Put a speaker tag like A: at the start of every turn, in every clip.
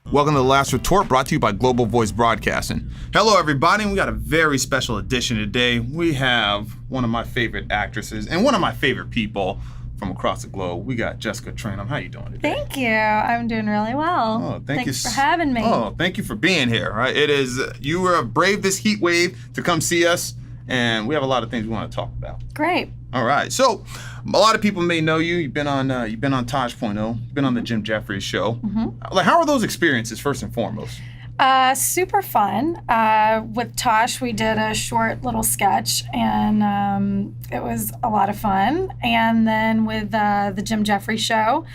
A: Welcome to The Last Retort, brought to you by Global Voice Broadcasting. Hello, everybody. We got a very special edition today. We have one of my favorite actresses and one of my favorite people from across the globe. We got Jessica Trainham. How you doing today?
B: Thank you. I'm doing really well.
A: Oh,
B: Thanks for having me.
A: Oh, thank you for being here. Right? You were brave this heat wave to come see us, and we have a lot of things we want to talk about.
B: Great.
A: All right. So, a lot of people may know you. You've been on Taj.0. You've been on the Jim Jeffries show. Mm-hmm. Like, how are those experiences first and foremost?
B: Super fun. With Tosh, we did a short little sketch, and it was a lot of fun. And then with the Jim Jeffries show,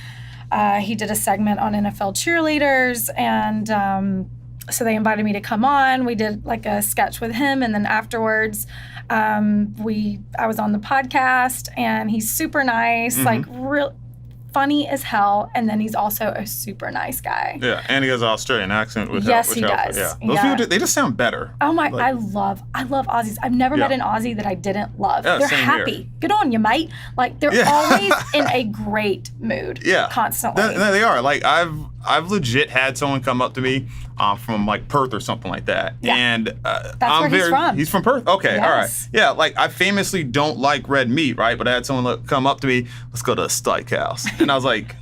B: he did a segment on NFL cheerleaders, and so they invited me to come on. We did like a sketch with him, and then afterwards, I was on the podcast, and he's super nice, like real funny as hell, and then he's also a super nice guy.
A: Yeah, and he has an Australian accent.
B: He does.
A: Yeah, those people, they just sound better.
B: Oh my! Like, I love Aussies. I've never met an Aussie that I didn't love.
A: Yeah,
B: they're happy. Here. Good on you, mate. Like they're always in a great mood. Yeah, constantly.
A: They are. Like I've legit had someone come up to me from like Perth or something like that, and
B: that's where he's from.
A: He's from Perth. Okay,
B: yes.
A: All right. Yeah, like I famously don't like red meat, right? But I had someone come up to me. Let's go to a steakhouse, and I was like,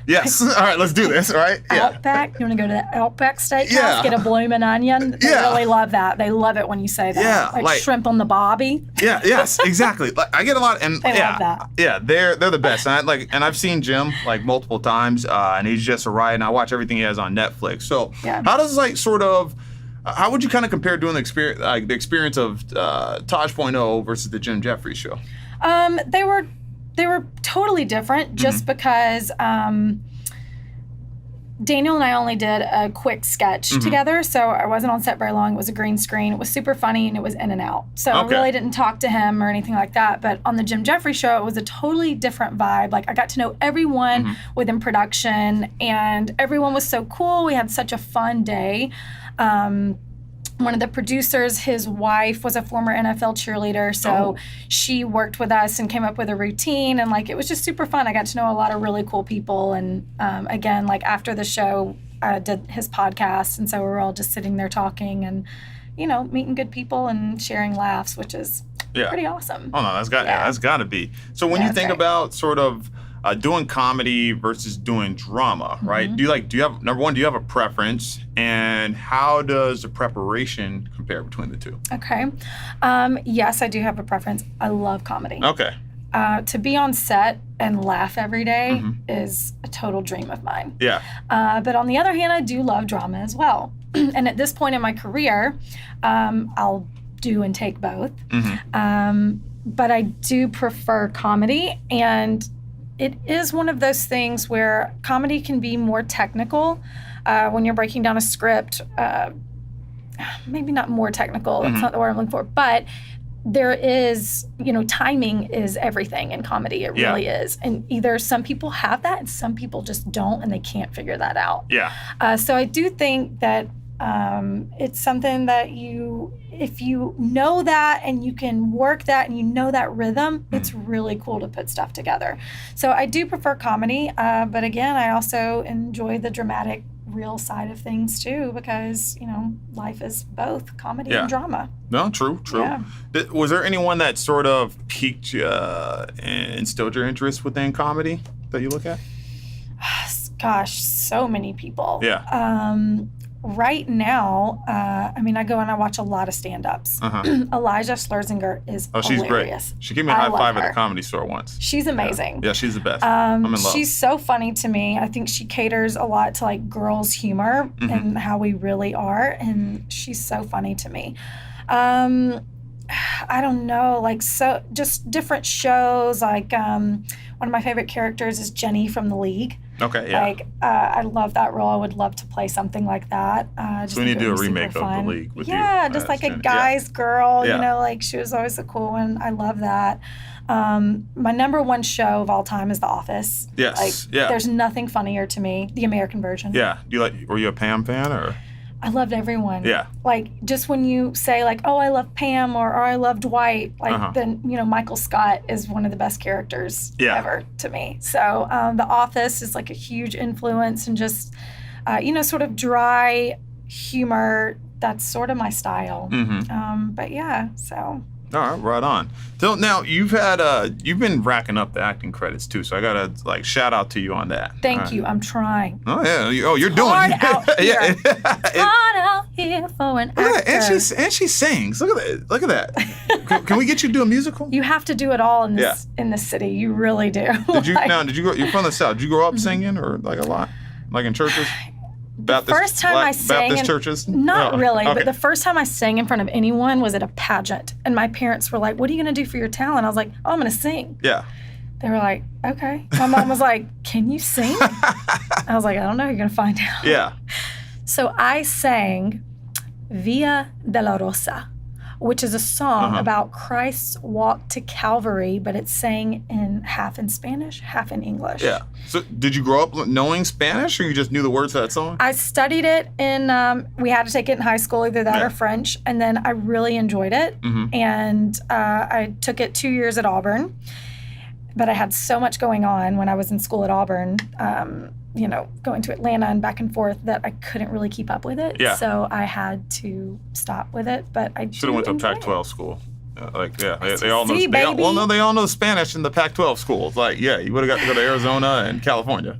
A: yes, all right, let's do this, right? Yeah.
B: Outback. You want to go to the Outback Steakhouse? Get a bloomin' onion. They really love that. They love it when you say that.
A: Yeah,
B: like shrimp on the bobby.
A: Yeah. Yes. Exactly. Like I get a lot, and
B: they love that.
A: Yeah, they're the best. And I've seen Jim like multiple times, and he's just a riot. And I watch everything he has on Netflix. So how does how would you kind of compare doing the experience of Taj.0 versus the Jim Jeffries show?
B: They were totally different just because Daniel and I only did a quick sketch together, so I wasn't on set very long. It was a green screen. It was super funny, and it was in and out. So I really didn't talk to him or anything like that. But on the Jim Jeffries show, it was a totally different vibe. Like, I got to know everyone within production, and everyone was so cool. We had such a fun day. One of the producers, his wife was a former NFL cheerleader, so she worked with us and came up with a routine, and like it was just super fun. I got to know a lot of really cool people, and again, like after the show, I did his podcast, and so we were all just sitting there talking and, meeting good people and sharing laughs, which is pretty awesome.
A: Oh no, that's got to be. So when you think about sort of doing comedy versus doing drama, right? Do you have do you have a preference, and how does the preparation compare between the two?
B: Okay. Yes, I do have a preference. I love comedy.
A: Okay.
B: To be on set and laugh every day is a total dream of mine.
A: Yeah.
B: But on the other hand, I do love drama as well. And at this point in my career, I'll do and take both. But I do prefer comedy, and it is one of those things where comedy can be more technical when you're breaking down a script. Maybe not more technical, that's not the word I'm looking for, but there is, timing is everything in comedy. It really is. And either some people have that and some people just don't, and they can't figure that out.
A: Yeah.
B: So I do think that it's something that if you know that and you can work that and you know that rhythm, it's really cool to put stuff together. So I do prefer comedy, but again, I also enjoy the dramatic, real side of things too, because, life is both comedy and drama.
A: No, true. Yeah. Was there anyone that sort of piqued and instilled your interest within comedy that you look at?
B: Gosh, so many people.
A: Yeah.
B: Right now, I go and I watch a lot of stand-ups. Elijah Scherzinger is hilarious.
A: She's great. She gave me a high five at the Comedy Store once.
B: She's amazing.
A: Yeah, she's the best. I'm in love.
B: She's so funny to me. I think she caters a lot to like girls' humor and how we really are, and she's so funny to me. I don't know, like so just different shows. Like one of my favorite characters is Jenny from The League.
A: Okay, yeah.
B: Like, I love that role. I would love to play something like that.
A: So we need to do a remake of The League with you.
B: Yeah, just like a guy's girl, like she was always a cool one. I love that. My number one show of all time is The Office.
A: Yes,
B: there's nothing funnier to me, the American version.
A: Yeah. Were you a Pam fan or?
B: I loved everyone.
A: Yeah.
B: Like, just when you say, like, oh, I love Pam or I love Dwight, like, then, Michael Scott is one of the best characters ever to me. So The Office is, like, a huge influence, and just, sort of dry humor. That's sort of my style. But, yeah, so...
A: All right, right on. So now you've been racking up the acting credits too, so I gotta shout out to you on that.
B: Thank you. I'm trying.
A: Oh yeah. You're doing.
B: Hard out here.
A: Yeah.
B: Hard out here for an actor.
A: And she sings. Look at that. Can we get you to do a musical?
B: You have to do it all in this city. You really do.
A: Did you grow? You're from the South. Did you grow up singing or like a lot, like in churches?
B: Baptist
A: churches?
B: Not really, but the first time I sang in front of anyone was at a pageant. And my parents were like, what are you going to do for your talent? I was like, oh, I'm going to sing.
A: Yeah.
B: They were like, okay. My mom was like, can you sing? I was like, I don't know. You're going to find out.
A: Yeah.
B: So I sang Via Dolorosa, which is a song about Christ's walk to Calvary, but it's sang half in Spanish, half in English.
A: Yeah. So did you grow up knowing Spanish, or you just knew the words to that song?
B: I studied it we had to take it in high school, either that or French, and then I really enjoyed it. And I took it 2 years at Auburn, but I had so much going on when I was in school at Auburn, going to Atlanta and back and forth, that I couldn't really keep up with it.
A: Yeah.
B: So I had to stop with it, but I
A: should have went to a Pac-12 school. They all know.
B: Baby.
A: They all know Spanish in the Pac-12 schools. Like, yeah, you would have got to go to Arizona and California.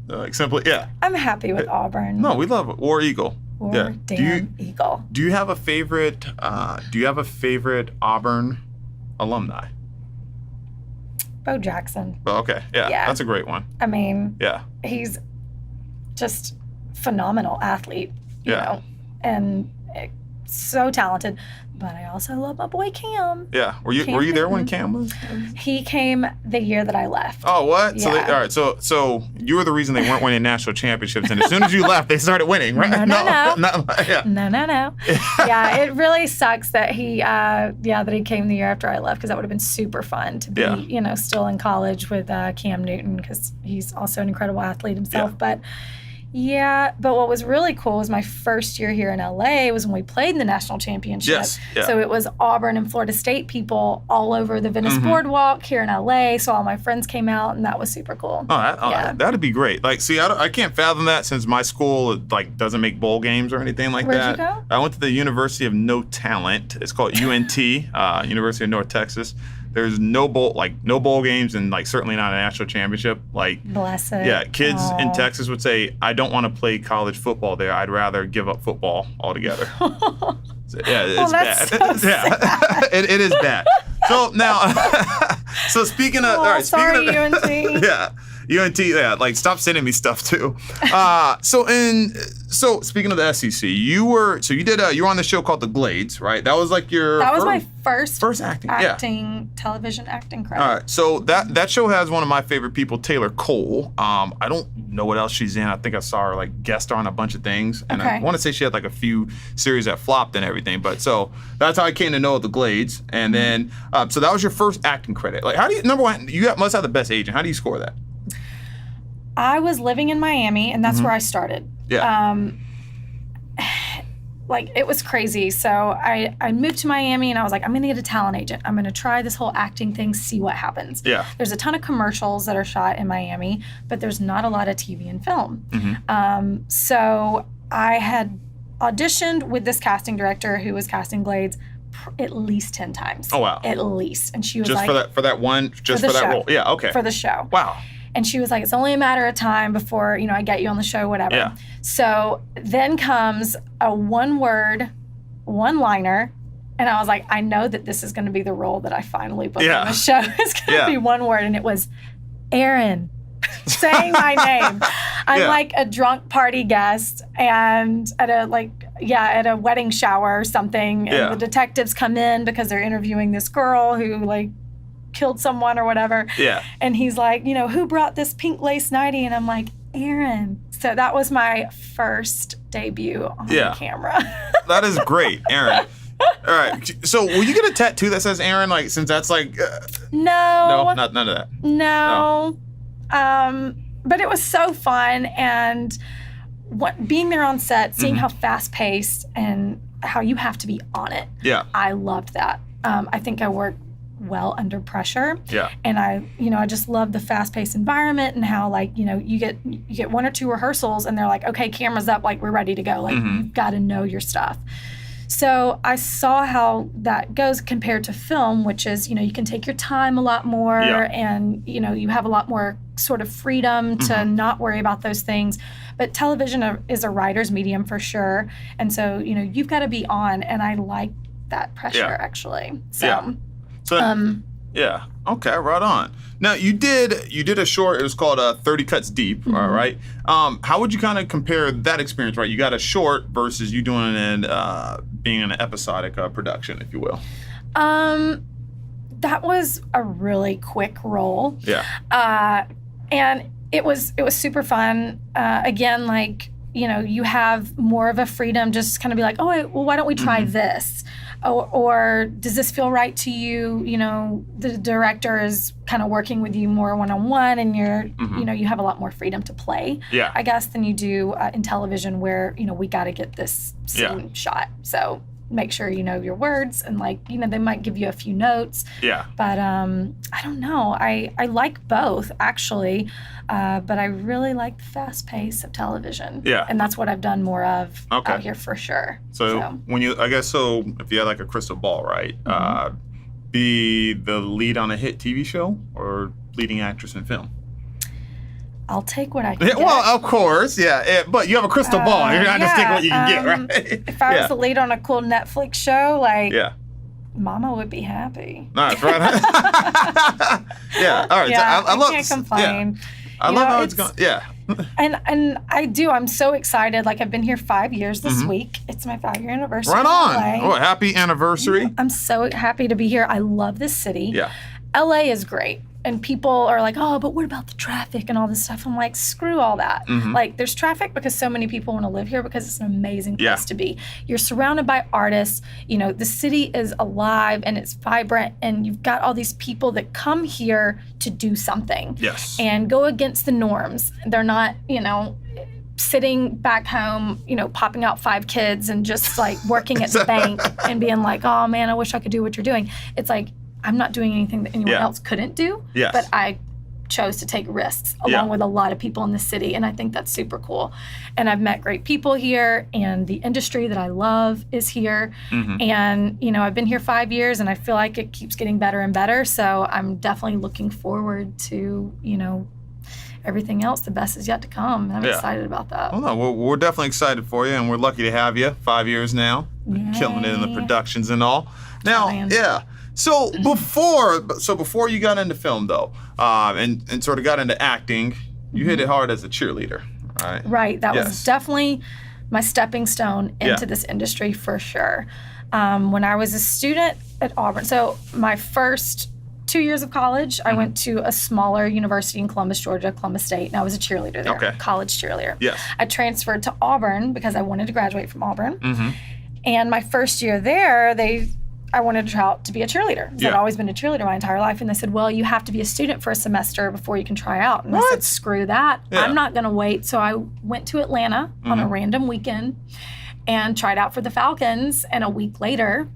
B: I'm happy with Auburn.
A: No, we love it. War Eagle.
B: Eagle.
A: Do you have a favorite? Auburn alumni?
B: Bo Jackson.
A: Oh, okay. Yeah, that's a great one.
B: I mean, he's just phenomenal athlete, you know, and so talented. But I also love my boy Cam.
A: Yeah. Were you there when Cam was?
B: He came the year that I left.
A: Oh, what?
B: Yeah.
A: So you were the reason they weren't winning national championships, and as soon as you left, they started winning, right?
B: No.
A: Yeah,
B: it really sucks that he came the year after I left, because that would have been super fun to be, still in college with Cam Newton, because he's also an incredible athlete himself.
A: Yeah.
B: But what was really cool was my first year here in LA was when we played in the national championship.
A: Yes. Yeah.
B: So it was Auburn and Florida State people all over the Venice Boardwalk here in LA. So all my friends came out, and that was super cool.
A: That'd be great. Like, see, I can't fathom that, since my school doesn't make bowl games or anything like that.
B: Where'd you go?
A: I went to the University of No Talent. It's called UNT, University of North Texas. There's no bowl games, and certainly not a national championship.
B: Bless it.
A: Yeah, kids in Texas would say, I don't want to play college football there. I'd rather give up football altogether. So, it's bad.
B: So sad.
A: It is bad. So now, so speaking of, all right,
B: sorry, UNT.
A: UNT, stop sending me stuff too. So speaking of the SEC, you were on the show called The Glades, right? That was
B: my first
A: acting
B: television acting credit.
A: All right, so that show has one of my favorite people, Taylor Cole. I don't know what else she's in. I think I saw her guest star on a bunch of things, and I want to say she had a few series that flopped and everything. But so that's how I came to know The Glades, and then so that was your first acting credit. How do you, number one, must have the best agent. How do you score that?
B: I was living in Miami, and that's where I started.
A: Yeah.
B: It was crazy. So I moved to Miami, and I was like, I'm going to get a talent agent. I'm going to try this whole acting thing, see what happens.
A: Yeah.
B: There's a ton of commercials that are shot in Miami, but there's not a lot of TV and film. So I had auditioned with this casting director who was casting Glades at least 10 times.
A: Oh, wow.
B: At least. And she was
A: just for that role. Yeah, okay.
B: For the show.
A: Wow.
B: And she was like, it's only a matter of time before, I get you on the show, whatever.
A: Yeah.
B: So then comes a one-liner, and I was like, I know that this is going to be the role that I finally book on the show. It's going to be one word, and it was Aaron, saying my name. I'm like a drunk party guest, and at a wedding shower or something, and the detectives come in because they're interviewing this girl who killed someone or whatever.
A: Yeah.
B: And he's like, who brought this pink lace nightie? And I'm like, Aaron. So that was my first debut on the camera.
A: That is great, Aaron. All right. So will you get a tattoo that says Aaron, since that's
B: No.
A: No, none of that.
B: No. But it was so fun, and being there on set, seeing how fast-paced and how you have to be on it.
A: Yeah.
B: I loved that. I think I worked well under pressure.
A: Yeah.
B: And I just love the fast-paced environment and how, like, you get one or two rehearsals and they're like, okay, camera's up, like, we're ready to go. Like, you've got to know your stuff. So I saw how that goes compared to film, which is, you can take your time a lot more and, you have a lot more sort of freedom to not worry about those things. But television is a writer's medium for sure. And so, you've got to be on. And I like that pressure, actually. So,
A: yeah. Okay, right on. Now, you did a short, it was called 30 Cuts Deep, all right? How would you kind of compare that experience, right? You got a short versus you doing being an episodic production, if you will.
B: That was a really quick role.
A: Yeah.
B: And it was super fun. Again, like, you have more of a freedom just kind of be like, oh, well, why don't we try this? Or does this feel right to you? The director is kind of working with you more one-on-one and you're, you have a lot more freedom to play, I guess, than you do in television where, we got to get this scene shot. So make sure you know your words and, like, they might give you a few notes. Yeah. But I don't know. I like both, actually. But I really like the fast pace of television. Yeah. And that's what I've done more of out here for sure.
A: So if you had like a crystal ball, right? Be the lead on a hit TV show or leading actress in film?
B: I'll take what I can get.
A: Well, of course, but you have a crystal ball. You're not just taking what you can get, right?
B: If I was the lead on a cool Netflix show, like, Mama would be happy.
A: Nice, right? Yeah, all right.
B: Yeah,
A: So I
B: can't complain.
A: Yeah. I love how it's going. Yeah.
B: And I do. I'm so excited. Like, I've been here 5 years this week. It's my 5-year anniversary.
A: Right on. Oh, happy anniversary.
B: I'm so happy to be here. I love this city.
A: Yeah.
B: LA is great. And people are like, oh, but what about the traffic and all this stuff? I'm like, screw all that. Like, there's traffic because so many people want to live here because it's an amazing place to be. You're surrounded by artists. The city is alive and it's vibrant. And you've got all these people that come here to do something. Yes. And go against the norms. They're not, sitting back home, popping out 5 kids and just, like, working at the bank and being like, oh, man, I wish I could do what you're doing. It's like, I'm not doing anything that anyone else couldn't do, but I chose to take risks along with a lot of people in the city, and I think that's super cool. And I've met great people here, and the industry that I love is here. And, I've been here 5 years, and I feel like it keeps getting better and better, so I'm definitely looking forward to, everything else. The best is yet to come. I'm excited about that.
A: Well, no, we're definitely excited for you, and we're lucky to have you. 5 years now.
B: Yay.
A: Killing it in the productions and all. Now, So before you got into film, though, and sort of got into acting, you hit it hard as a cheerleader, right?
B: Right. That was definitely my stepping stone into this industry for sure. When I was a student at Auburn, so my first 2 years of college, I went to a smaller university in Columbus, Georgia, Columbus State, and I was a cheerleader there, college cheerleader. Yes. I transferred to Auburn because I wanted to graduate from Auburn. And my first year there, I wanted to try out to be a cheerleader. I'd always been a cheerleader my entire life. And they said, well, you have to be a student for a semester before you can try out. And I said, screw that. I'm not going to wait. So I went to Atlanta on a random weekend and tried out for the Falcons. And a week later,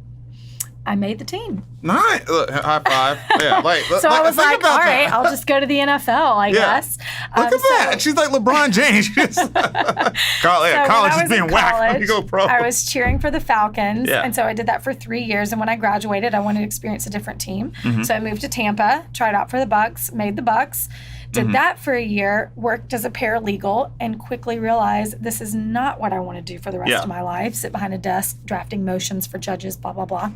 B: I made the team.
A: Nice. Look, high five.
B: So I was like, all right, I'll just go to the NFL, I guess.
A: Look at that. She's like LeBron James. College is being whacked. You go pro.
B: I was cheering for the Falcons. And so I did that for 3 years. And when I graduated, I wanted to experience a different team. So I moved to Tampa, tried out for the Bucks, made the Bucks. Did that for a year, worked as a paralegal, and quickly realized this is not what I want to do for the rest of my life. Sit behind a desk, drafting motions for judges, blah, blah, blah.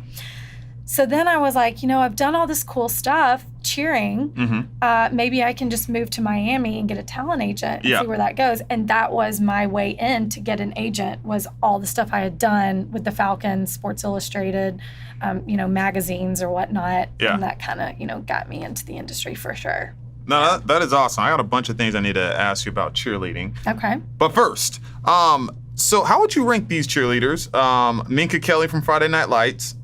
B: So then I was like, I've done all this cool stuff, cheering. Maybe I can just move to Miami and get a talent agent and see where that goes. And that was my way in to get an agent, was all the stuff I had done with the Falcons, Sports Illustrated, magazines or whatnot. And that kind of, got me into the industry for sure.
A: No, that is awesome. I got a bunch of things I need to ask you about cheerleading.
B: Okay.
A: But first, so how would you rank these cheerleaders? Minka Kelly from Friday Night Lights,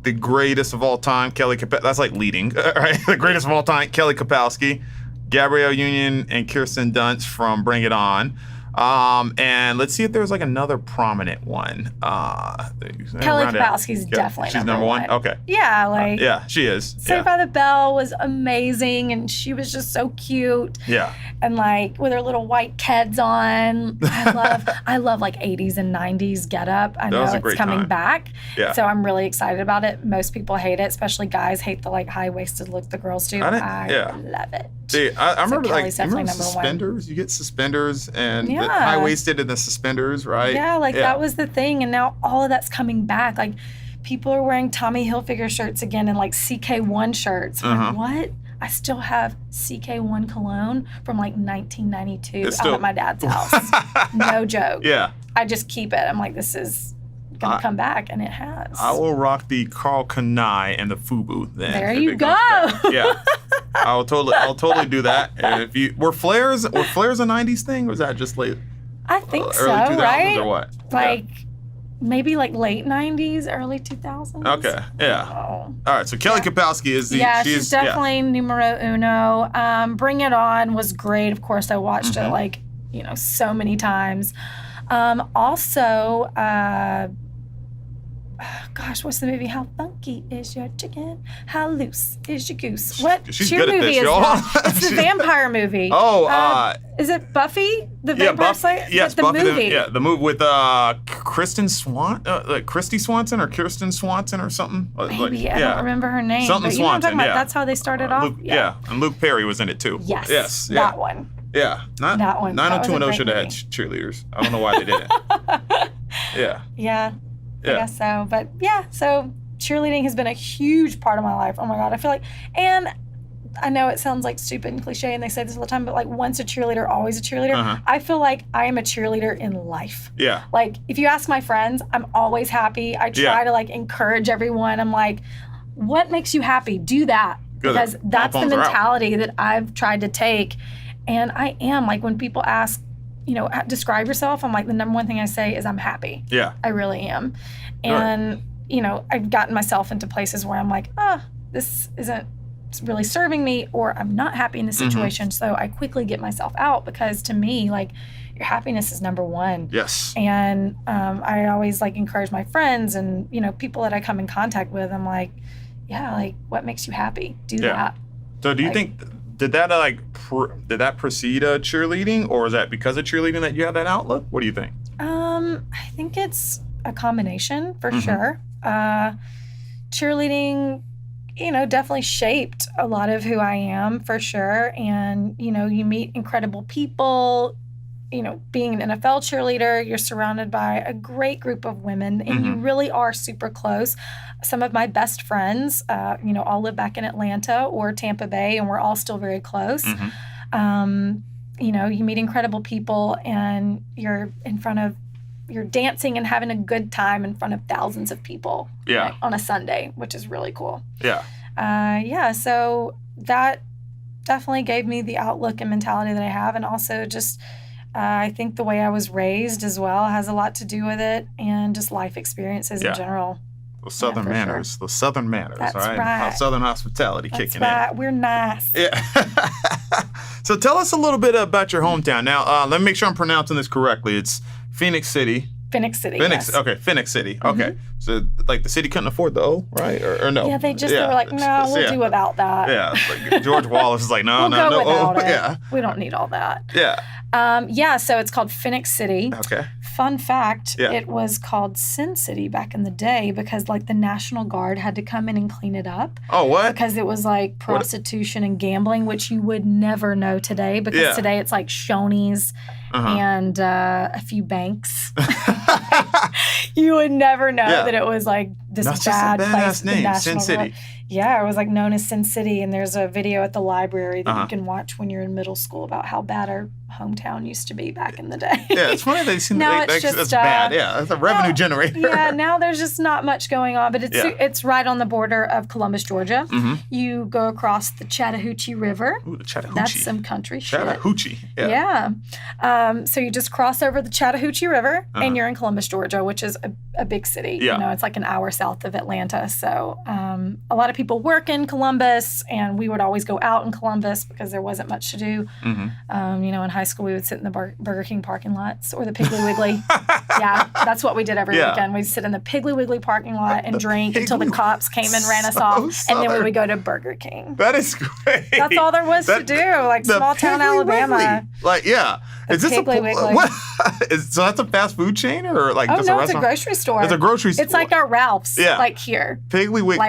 A: the greatest of all time, that's like leading, right? The greatest of all time, Kelly Kapowski, Gabrielle Union, and Kirsten Dunst from Bring It On. And let's see if there's like another prominent one.
B: Kelly Kapowski's definitely
A: she's number one. Okay.
B: Yeah, like
A: yeah, she is.
B: Saved by the Bell was amazing, and she was just so cute.
A: Yeah.
B: And like with her little white Keds on, I love like 80s and 90s getup. I know it's coming back.
A: Yeah.
B: So I'm really excited about it. Most people hate it, especially guys hate the like high-waisted look the girls do. I love it.
A: See, I remember
B: Kelly's
A: like suspenders. You get suspenders and the high-waisted and the suspenders, right?
B: Yeah, that was the thing, and now all of that's coming back. Like people are wearing Tommy Hilfiger shirts again and like CK1 shirts. Like, what? I still have CK1 cologne from like 1992 out at my dad's house. No joke.
A: Yeah.
B: I just keep it. I'm like, this is going to come back, and it has.
A: I will rock the Karl Kani and the FUBU then.
B: There you go.
A: Yeah. I'll totally do that. And if were flares a 90s thing, or was that just late?
B: I think
A: early
B: so,
A: 2000s
B: right?
A: Or what?
B: Like maybe like late 90s, early 2000s.
A: Okay, yeah. All right, so Kelly Kapowski is the...
B: Yeah, she's definitely numero uno. Bring It On was great. Of course, I watched it like, so many times. Also, gosh, what's the movie? How funky is your chicken? How loose is your goose? What
A: She's
B: cheer
A: good at
B: movie
A: this,
B: is
A: y'all.
B: that? It's the vampire movie.
A: Oh,
B: is it Buffy the Vampire Slayer?
A: Yes,
B: the
A: Buffy.
B: Movie.
A: The movie with Kristen Christy Swanson or Kirsten Swanson or something.
B: Maybe I don't remember her name.
A: Something
B: but
A: Swanson.
B: About, that's how they started off.
A: And Luke Perry was in it too.
B: Yes. That one.
A: Yeah,
B: that one.
A: 90210 should have had cheerleaders. I don't know why they didn't. Yeah.
B: Yeah. I guess so. But so cheerleading has been a huge part of my life. Oh my God. I feel like, and I know it sounds like stupid and cliche and they say this all the time, but like once a cheerleader, always a cheerleader. I feel like I am a cheerleader in life.
A: Yeah.
B: Like if you ask my friends, I'm always happy. I try to like encourage everyone. I'm like, what makes you happy? Do that. Because that's the mentality that I've tried to take. And I am like when people ask, describe yourself, I'm like, the number one thing I say is I'm happy. Yeah. I really am. And, I've gotten myself into places where I'm like, this isn't really serving me, or I'm not happy in the situation. So I quickly get myself out because to me, like, your happiness is number one.
A: Yes.
B: And I always like encourage my friends and, people that I come in contact with. I'm like, what makes you happy? Do that.
A: So do you think... Did that did that precede cheerleading, or is that because of cheerleading that you have that outlook? What do you think?
B: I think it's a combination for sure. Cheerleading, definitely shaped a lot of who I am for sure. And, you meet incredible people. Being an NFL cheerleader, you're surrounded by a great group of women, and you really are super close. Some of my best friends, all live back in Atlanta or Tampa Bay, and we're all still very close. You meet incredible people, and you're dancing and having a good time in front of thousands of people on a Sunday, which is really cool. Yeah. So that definitely gave me the outlook and mentality that I have, and also just I think the way I was raised as well has a lot to do with it, and just life experiences in general.
A: Those Southern manners. Those Southern manners,
B: That's
A: all right?
B: right.
A: Southern hospitality kicking
B: in. We're nice.
A: Yeah. So tell us a little bit about your hometown. Now, let me make sure I'm pronouncing this correctly. It's Phoenix City.
B: Phoenix City,
A: yes. Okay, Phoenix City. Okay. So, like, the city couldn't afford the O, right? Or no?
B: Yeah, they were like, no, we'll do without that.
A: Yeah, like George Wallace is like, no,
B: we'll go without
A: O.
B: It.
A: Yeah.
B: We don't need all that.
A: Yeah.
B: So it's called Phoenix City.
A: Okay.
B: Fun fact, it was called Sin City back in the day because, like, the National Guard had to come in and clean it up.
A: Oh, what?
B: Because it was, like, prostitution and gambling, which you would never know today because today it's, like, Shoney's and a few banks. You would never know that it was, like, this bad place.
A: Name, Sin City.
B: Yeah, it was, like, known as Sin City, and there's a video at the library that you can watch when you're in middle school about how bad our hometown used to be back in the day.
A: Yeah, it's funny they seem that's bad. Yeah, that's a revenue generator.
B: Yeah, now there's just not much going on, but it's right on the border of Columbus, Georgia. You go across the Chattahoochee River.
A: Ooh, the Chattahoochee.
B: That's some country shit.
A: Chattahoochee.
B: Yeah. So you just cross over the Chattahoochee River, and you're in Columbus, Georgia, which is a big city. Yeah. It's like an hour south of Atlanta. So a lot of people work in Columbus, and we would always go out in Columbus because there wasn't much to do. In high high school, we would sit in the Burger King parking lots or the Piggly Wiggly. Yeah, that's what we did every weekend. We'd sit in the Piggly Wiggly parking lot and drink until the cops came and ran us off.
A: Southern.
B: And then we would go to Burger King.
A: That is great.
B: That's all there was to do, like small town Alabama.
A: Wiggly. Like, yeah. Is this
B: Piggly Wiggly.
A: So that's a fast food chain or like just a
B: no,
A: restaurant?
B: it's a grocery store.
A: It's a grocery store.
B: It's like our Ralph's, like here.
A: Piggly Wiggly,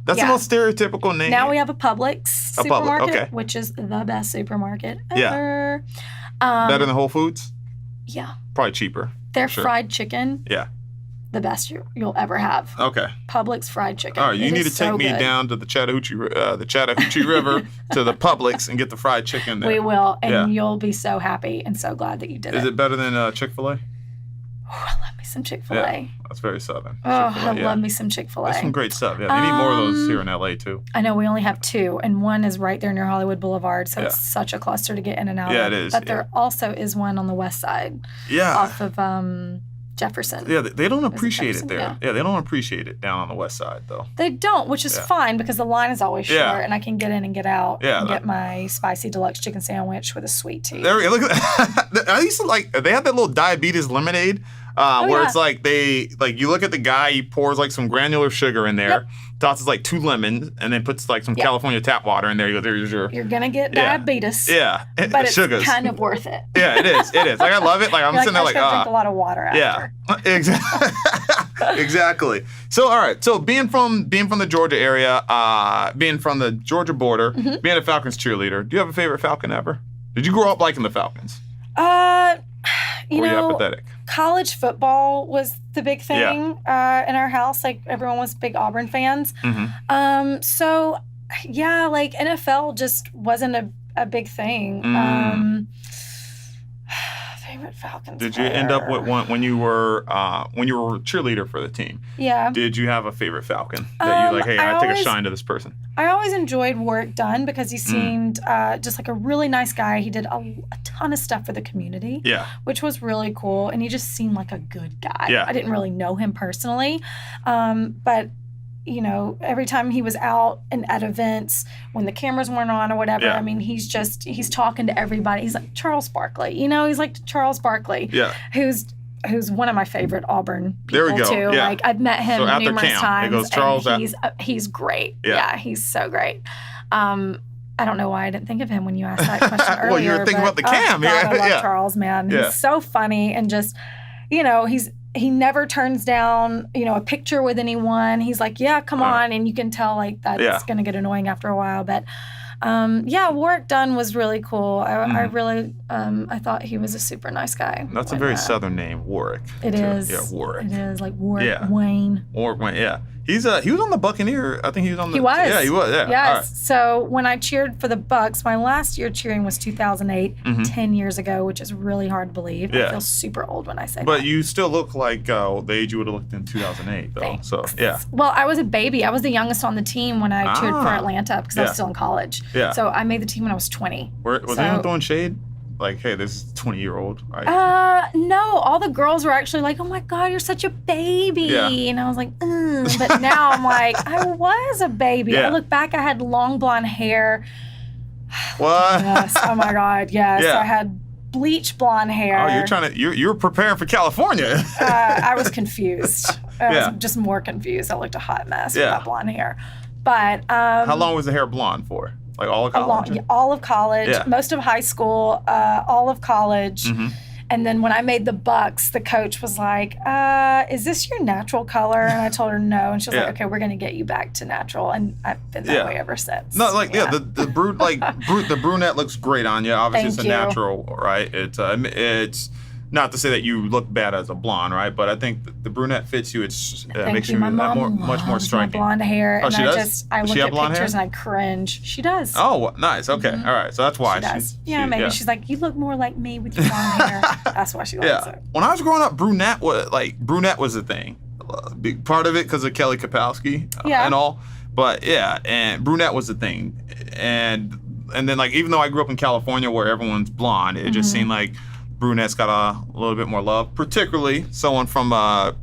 A: that's the most stereotypical name.
B: Now we have a Publix supermarket,
A: okay.
B: which is the best supermarket ever.
A: Better than Whole Foods?
B: Yeah.
A: Probably cheaper.
B: Their fried chicken.
A: Yeah.
B: The best you'll ever have.
A: Okay.
B: Publix fried chicken.
A: All right, you need to take me down to the Chattahoochee River to the Publix and get the fried chicken there.
B: We will, and you'll be so happy and so glad that you did it.
A: Is it better than Chick-fil-A?
B: Oh, I love me some Chick-fil-A.
A: Yeah, that's very Southern.
B: Oh, I love me some Chick-fil-A.
A: That's some great stuff. Yeah, we need more of those here in LA too.
B: I know we only have 2, and one is right there near Hollywood Boulevard, so it's such a cluster to get in and out of.
A: Yeah, it is.
B: But there also is one on the west side.
A: Yeah.
B: Off of Jefferson.
A: Yeah, they don't appreciate it there. Yeah, they don't appreciate it down on the west side though.
B: They don't, which is fine because the line is always short, and I can get in and get out and get my spicy deluxe chicken sandwich with a sweet tea.
A: There, look at that. I used to they have that little diabetes lemonade where it's like you look at the guy, he pours like some granular sugar in there, tosses like 2 lemons, and then puts like some California tap water in there. You go, there's your.
B: You're gonna get diabetes.
A: Yeah,
B: but it's
A: sugars.
B: kind of worth it.
A: Yeah, it is. It is. Like I love it. Like I'm sitting there like
B: drink a lot of water after.
A: Yeah, exactly. Exactly. So all right. So being from the Georgia area, being from the Georgia border, being a Falcons cheerleader, do you have a favorite Falcon ever? Did you grow up liking the Falcons?
B: You
A: or
B: know,
A: you apathetic?
B: College football was the big thing in our house. Like everyone was big Auburn fans. So yeah, like NFL just wasn't a big thing. Favorite Falcons.
A: Did you end up with one when you were cheerleader for the team? Yeah. Did you have a favorite Falcon that you like? Hey, I take a shine to this person.
B: I always enjoyed Reort Dunn because he seemed just like a really nice guy. He did a ton of stuff for the community, which was really cool. And he just seemed like a good guy. Yeah. I didn't really know him personally, but you know, every time he was out and at events when the cameras weren't on or whatever, I mean, he's talking to everybody. He's like Charles Barkley, you know, he's like Charles Barkley, who's one of my favorite Auburn people too. Yeah. Like I've met him numerous times.
A: It goes Charles.
B: He's great. Yeah, he's so great. I don't know why I didn't think of him when you asked that question earlier.
A: Well, you were thinking about the cam.
B: God, I love Charles, man. He's so funny and just, you know, he never turns down, you know, a picture with anyone. He's like, yeah, come on. And you can tell like that it's going to get annoying after a while. But Reort Dunn was really cool. I really, I thought he was a super nice guy.
A: That's a very Southern name, Warwick.
B: It is.
A: Yeah, Warwick.
B: It is like Warwick Wayne.
A: Warwick Wayne, yeah. He was on the Buccaneer. I think he was on the.
B: He was.
A: Yeah, he was. Yeah.
B: Yes.
A: Right.
B: So when I cheered for the Bucks, my last year cheering was 2008, 10 years ago, which is really hard to believe. I feel super old when I say that.
A: But you still look like the age you would have looked in 2008, though.
B: Thanks.
A: So yeah.
B: Well, I was a baby. I was the youngest on the team when I cheered for Atlanta because I was still in college. Yeah. So I made the team when I was 20.
A: Was anyone throwing shade? Like, hey, this is 20-year-old, right?
B: No. All the girls were actually like, oh my God, you're such a baby. Yeah. And I was like, but now I'm like, I was a baby. Yeah. I look back, I had long blonde hair.
A: What?
B: Yes. Oh my God. Yes. Yeah. I had bleach blonde hair.
A: Oh, you're preparing for California.
B: I was confused. I was just more confused. I looked a hot mess with that blonde hair. But
A: how long was the hair blonde for? Like all of college?
B: All of college, most of high school, all of college. And then when I made the Bucks, the coach was like, is this your natural color? And I told her no. And she was like, okay, we're going to get you back to natural. And I've been that way ever since.
A: No, the brunette looks great on you. Obviously, it's a natural, right? It's not to say that you look bad as a blonde, right? But I think the brunette fits you. It makes you much more striking.
B: My blonde hair.
A: Oh,
B: and
A: she does?
B: I look at pictures and I cringe. She does.
A: Oh, nice. Okay. All right. So that's why.
B: She does. Maybe. She's like, you look more like me with your blonde hair. That's why she likes it.
A: When I was growing up, brunette was a thing. Big part of it because of Kelly Kapowski and all. But and brunette was a thing. And then like even though I grew up in California where everyone's blonde, it just seemed like brunettes got a little bit more love, particularly someone from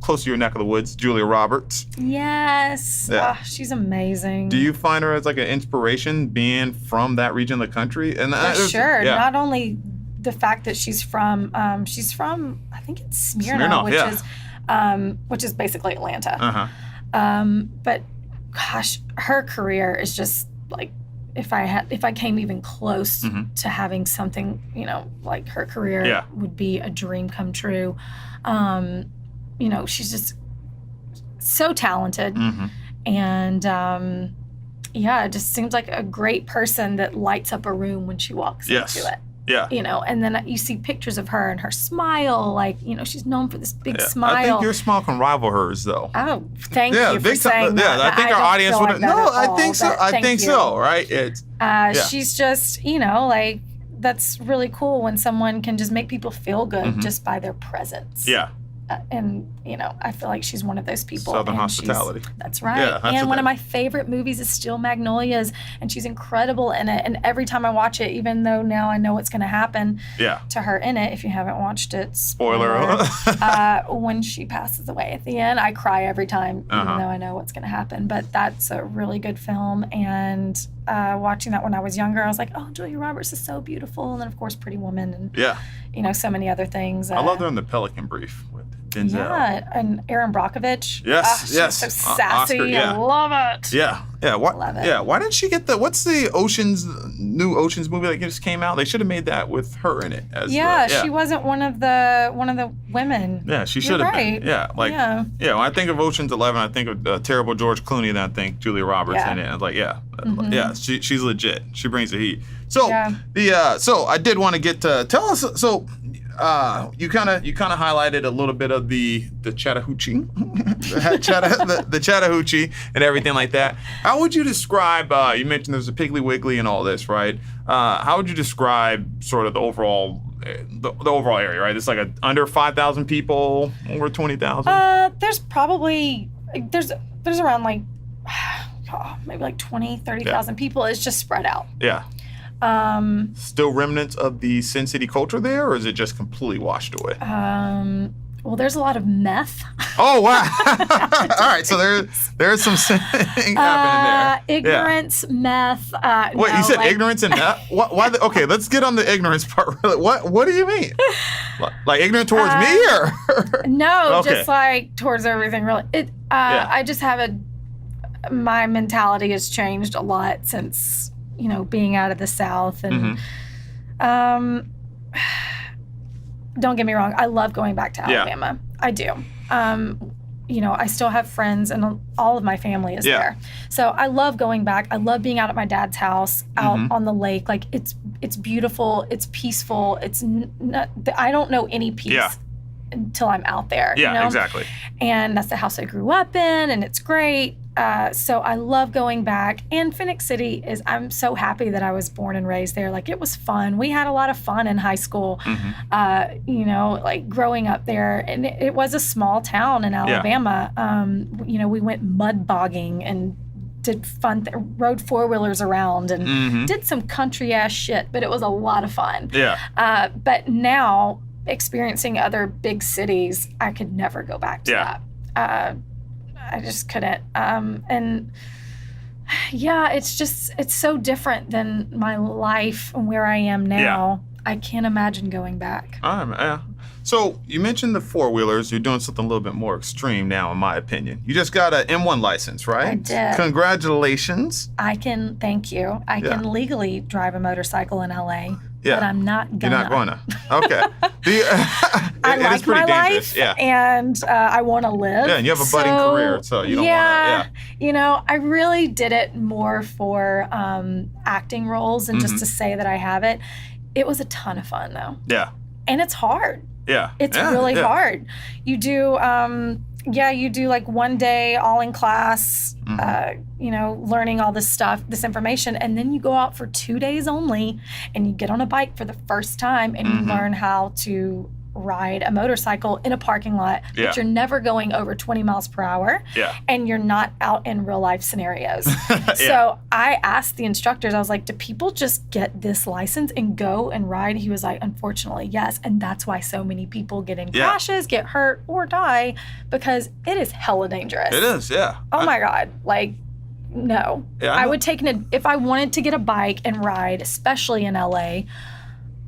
A: close to your neck of the woods, Julia Roberts.
B: Yes. Yeah. Oh, she's amazing.
A: Do you find her as like an inspiration being from that region of the country? And
B: sure. Yeah. Not only the fact that she's from I think it's Smyrna, which is basically Atlanta. But gosh, her career is just like, if I came even close to having something, like her career would be a dream come true. She's just so talented, and it just seems like a great person that lights up a room when she walks into it.
A: Yeah.
B: And then you see pictures of her and her smile, like, she's known for this big smile.
A: I think your smile can rival hers, though.
B: Oh, thank you for saying that.
A: Yeah, I think our audience would. No, I think so. I think so. Right?
B: She's just, like, that's really cool when someone can just make people feel good just by their presence.
A: Yeah.
B: And, I feel like she's one of those people.
A: Southern hospitality.
B: That's right.
A: Yeah,
B: and one of my favorite movies is still Magnolias, and she's incredible in it. And every time I watch it, even though now I know what's going to happen to her in it, if you haven't watched it,
A: spoiler,
B: when she passes away at the end, I cry every time, even though I know what's going to happen. But that's a really good film. And watching that when I was younger, I was like, oh, Julia Roberts is so beautiful. And then, of course, Pretty Woman and, so many other things.
A: I love her in The Pelican Brief with Denzel.
B: Yeah, and Aaron Brockovich.
A: Yes.
B: She's so sassy.
A: Oscar,
B: I love it.
A: Yeah.
B: Love it.
A: Yeah. Why didn't she get what's the new Oceans movie that just came out? They should have made that with her in it.
B: She wasn't one of the women.
A: Yeah, she should have been. Yeah, when I think of Ocean's 11, I think of terrible George Clooney, and I think Julia Roberts in it. I was like, she's legit. She brings the heat. So so I did want to get to tell us. So you kind of highlighted a little bit of the Chattahoochee, the Chattahoochee and everything like that. How would you describe? You mentioned there's a Piggly Wiggly and all this, right? How would you describe sort of the overall area, right? It's like under 5,000 people, over 20,000.
B: There's probably there's around like maybe like 20, 30,000 people. It's just spread out.
A: Yeah. Still remnants of the Sin City culture there, or is it just completely washed away?
B: Well, there's a lot of meth.
A: Oh, wow. All right, so there's some happening there.
B: Ignorance, meth.
A: Wait, you said ignorance and meth? Why? Okay, let's get on the ignorance part. What do you mean? Like ignorant towards me, or?
B: No, just like towards everything, really. I just have my mentality has changed a lot since, being out of the South. And don't get me wrong, I love going back to Alabama. I do. I still have friends, and all of my family is there. So I love going back. I love being out at my dad's house, out on the lake. Like, it's beautiful. It's peaceful. I don't know any peace until I'm out there.
A: Yeah, exactly.
B: And that's the house I grew up in, and it's great. So I love going back. And Phoenix City I'm so happy that I was born and raised there. Like, it was fun. We had a lot of fun in high school, like growing up there. And it was a small town in Alabama. We went mud bogging and did fun, rode four-wheelers around and did some country ass shit, but it was a lot of fun. Yeah. But now, experiencing other big cities, I could never go back to that. I just couldn't. It's so different than my life and where I am now. I can't imagine going back.
A: So you mentioned the four-wheelers. You're doing something a little bit more extreme now, in my opinion. You just got an M1 license, right?
B: I did.
A: Congratulations.
B: Thank you. I can legally drive a motorcycle in LA. Yeah. But I'm not gonna.
A: You're not gonna. Okay.
B: I like my life, and I want to live.
A: Yeah, and you have a budding career, so you don't want to.
B: I really did it more for acting roles and just to say that I have it. It was a ton of fun, though. Yeah. And it's hard.
A: Yeah.
B: It's really hard. You do. You do like one day all in class, learning all this stuff, this information, and then you go out for 2 days only and you get on a bike for the first time and you learn how to ride a motorcycle in a parking lot, but you're never going over 20 miles per hour and you're not out in real life scenarios. So I asked the instructors, I was like, do people just get this license and go and ride? He was like, unfortunately, yes. And that's why so many people get in crashes, get hurt, or die, because it is hella dangerous.
A: It is,
B: Oh my God. Like, no. I would take if I wanted to get a bike and ride, especially in LA,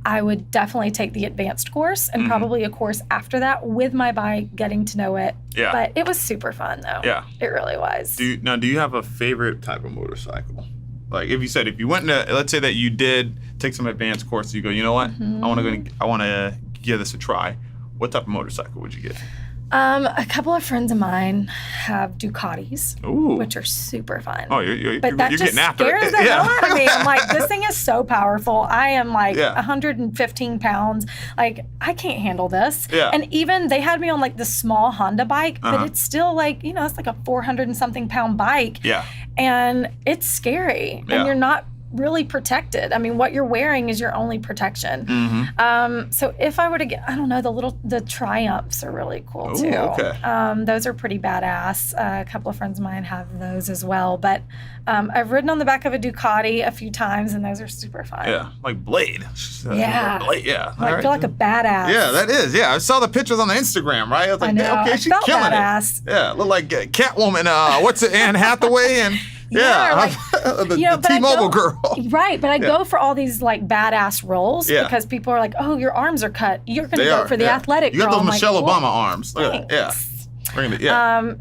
B: I would definitely take the advanced course and probably a course after that with my bike, getting to know it.
A: Yeah.
B: But it was super fun, though.
A: Yeah.
B: It really was.
A: Do you have a favorite type of motorcycle? Like if you went into, let's say that you did take some advanced courses, you go, you know what? I want to give this a try. What type of motorcycle would you get?
B: A couple of friends of mine have Ducatis, which are super fun.
A: Oh, you're
B: just
A: getting after it.
B: Scares the hell out of me. I'm like, this thing is so powerful. I am like 115 pounds. Like, I can't handle this.
A: Yeah.
B: And even they had me on like the small Honda bike, but it's still like, it's like a 400 and something pound bike.
A: Yeah.
B: And it's scary.
A: Yeah.
B: And you're not really protected. I mean, what you're wearing is your only protection. So if I were to get, I don't know, the Triumphs are really cool too.
A: Okay.
B: Those are pretty badass. A couple of friends of mine have those as well. But I've ridden on the back of a Ducati a few times, and those are super fun.
A: Yeah, like Blade.
B: Blade,
A: yeah.
B: I feel like a badass.
A: Yeah, that is. Yeah, I saw the pictures on the Instagram, right? I was like, okay, she's killing
B: badass.
A: it. Yeah, look like Catwoman. What's it, Anne Hathaway and. The T-Mobile girl.
B: Right, but I go for all these like badass roles because people are like, oh, your arms are cut. You're going to go for the athletic girl.
A: You got those Michelle
B: like,
A: Obama arms. Look at that.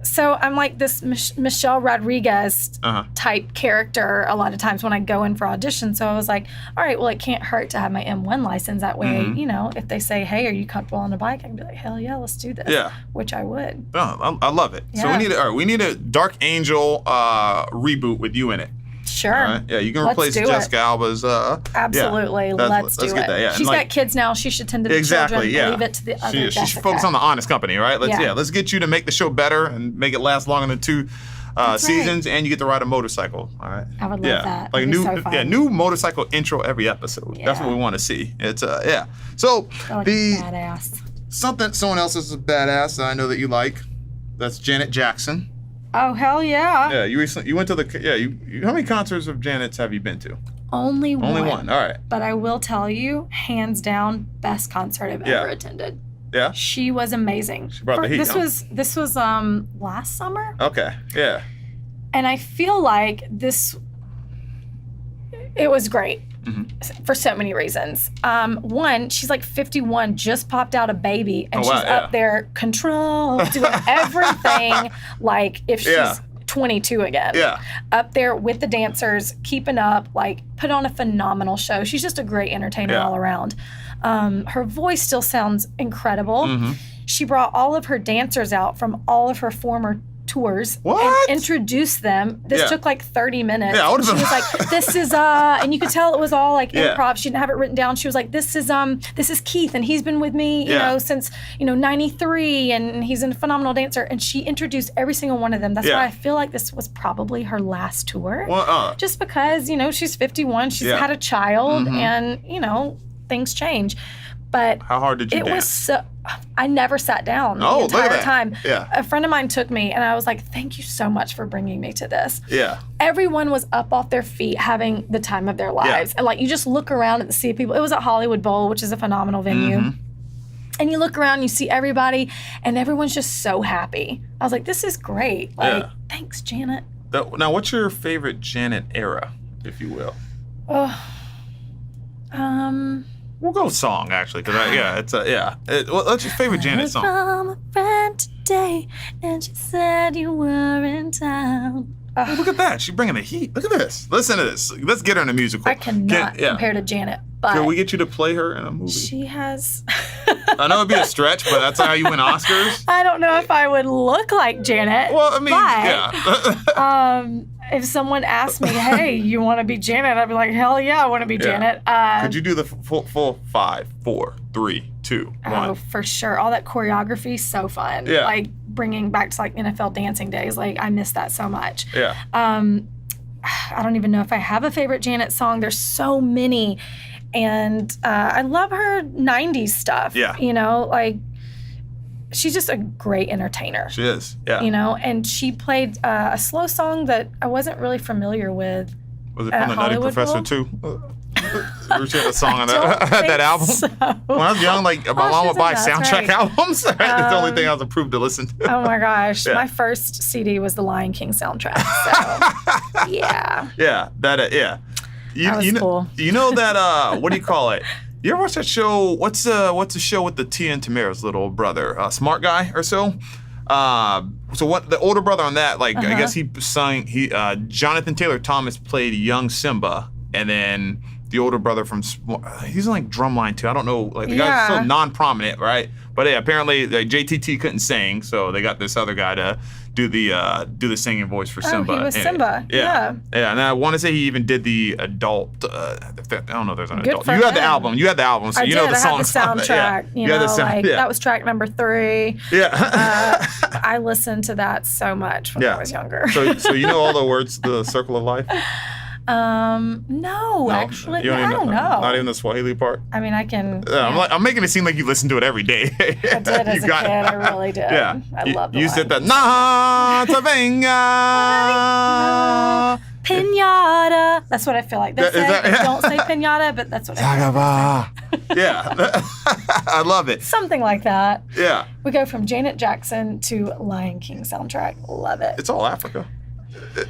B: So I'm like this Michelle Rodriguez type character a lot of times when I go in for auditions. So I was like, all right, well, it can't hurt to have my M1 license. That way, if they say, hey, are you comfortable on a bike? I can be like, hell yeah, let's do this. Yeah. Which I would.
A: Oh, I love it. Yeah. So we need a Dark Angel reboot with you in it.
B: Sure.
A: Right. Yeah, you can replace Jessica Alba's.
B: Absolutely.
A: Yeah.
B: Let's do
A: get
B: it.
A: that. Yeah.
B: She's got kids now. She should tend to the children. Leave it to the other Jessica.
A: She should focus on the honest company, right? Let's get you to make the show better and make it last longer than 2 seasons, and you get to ride a motorcycle. All right.
B: I would love that.
A: Like
B: new
A: new motorcycle intro every episode. Yeah. That's what we want to see. It's So
B: like badass.
A: Someone else is a badass that I know that you like. That's Janet Jackson.
B: Oh, hell yeah.
A: Yeah, you went to how many concerts of Janet's have you been to?
B: Only one.
A: Only one, all right.
B: But I will tell you, hands down, best concert I've ever attended.
A: Yeah?
B: She was amazing.
A: She brought the heat.
B: This was last summer.
A: Okay, yeah.
B: And I feel like it was great. For so many reasons. One, she's like 51, just popped out a baby, and she's up there doing everything like if she's 22 again. Yeah. Up there with the dancers, keeping up, like put on a phenomenal show. She's just a great entertainer all around. Her voice still sounds incredible. She brought all of her dancers out from all of her former tours and introduced them. This took like 30 minutes. Yeah, she was like, this is and you could tell it was all like improv. She didn't have it written down. She was like, this is Keith, and he's been with me, you know, since 93, and he's a phenomenal dancer. And she introduced every single one of them. That's why I feel like this was probably her last tour. Just because, she's 51, she's had a child, and things change. But
A: how hard did you dance?
B: I never sat down the entire time. Yeah. A friend of mine took me, and I was like, thank you so much for bringing me to this. Yeah. Everyone was up off their feet having the time of their lives. And like, you just look around at the sea of people. It was at Hollywood Bowl, which is a phenomenal venue. And you look around, you see everybody, and everyone's just so happy. I was like, this is great. Like, thanks, Janet.
A: Now, what's your favorite Janet era, if you will? We'll go song, actually, because what's your favorite Janet song?
B: From a friend today, and she said you were in town.
A: Oh, look at that. She's bringing the heat. Look at this. Listen to this. Let's get her in a musical.
B: I cannot compare to Janet, but...
A: Can we get you to play her in a movie?
B: She has...
A: I know it'd be a stretch, but that's how you win Oscars.
B: I don't know if I would look like Janet.
A: Well, I mean,
B: if someone asked me, hey, you want to be Janet? I'd be like, hell yeah, I want to be Janet.
A: Could you do the full 5, 4, 3, 2, 1?
B: Oh, for sure. All that choreography, so fun. Yeah. Like bringing back to like NFL dancing days. Like I miss that so much. Yeah. I don't even know if I have a favorite Janet song. There's so many. And I love her 90s stuff. Yeah. Like she's just a great entertainer.
A: She is, yeah.
B: And she played a slow song that I wasn't really familiar with.
A: Was it from the Nutty Professor too? She had a song on that album. So. When I was young, like my mom would buy soundtrack albums. It's the only thing I was approved to listen to.
B: Oh my gosh, my first CD was the Lion King soundtrack. So yeah.
A: Yeah, that
B: was cool.
A: You know that what do you call it? You ever watch that show? What's the show with the Tia and Tamara's little brother? Smart Guy or so? So what the older brother on that, like I guess Jonathan Taylor Thomas played young Simba, and then the older brother he's in like Drumline too. I don't know, like the guy's so non-prominent, right? But yeah, apparently JTT couldn't sing, so they got this other guy to do the singing voice for Simba.
B: Oh, he was Simba. Yeah.
A: And I want to say he even did the adult. I don't know if there's an adult.
B: You
A: had the album. So you know the songs.
B: I had the soundtrack.
A: You know,
B: that was track number 3.
A: Yeah.
B: I listened to that so much when I was younger.
A: So you know all the words to the Circle of Life?
B: No, actually, I don't know.
A: Not even the Swahili part.
B: I mean, I can.
A: I'm making it seem like you listen to it every day.
B: I did as a kid. I really did.
A: Yeah,
B: I love
A: You said that. Na tavenga.
B: Pinata. That's what I feel like. They don't say pinata, but that's what I feel like.
A: Yeah, I love it.
B: Something like that.
A: Yeah.
B: We go from Janet Jackson to Lion King soundtrack. Love it.
A: It's all Africa.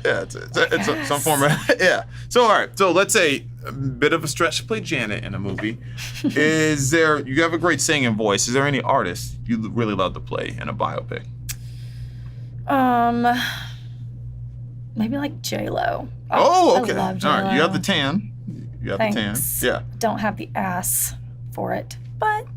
A: Yeah, it's some form of, yeah. So, all right. So, let's say a bit of a stretch to play Janet in a movie. You have a great singing voice. Is there any artist you really love to play in a biopic?
B: Maybe like J-Lo.
A: Oh, okay.
B: I love J-Lo.
A: All right. You have the tan.
B: Thanks.
A: Yeah.
B: Don't have the ass for it, but.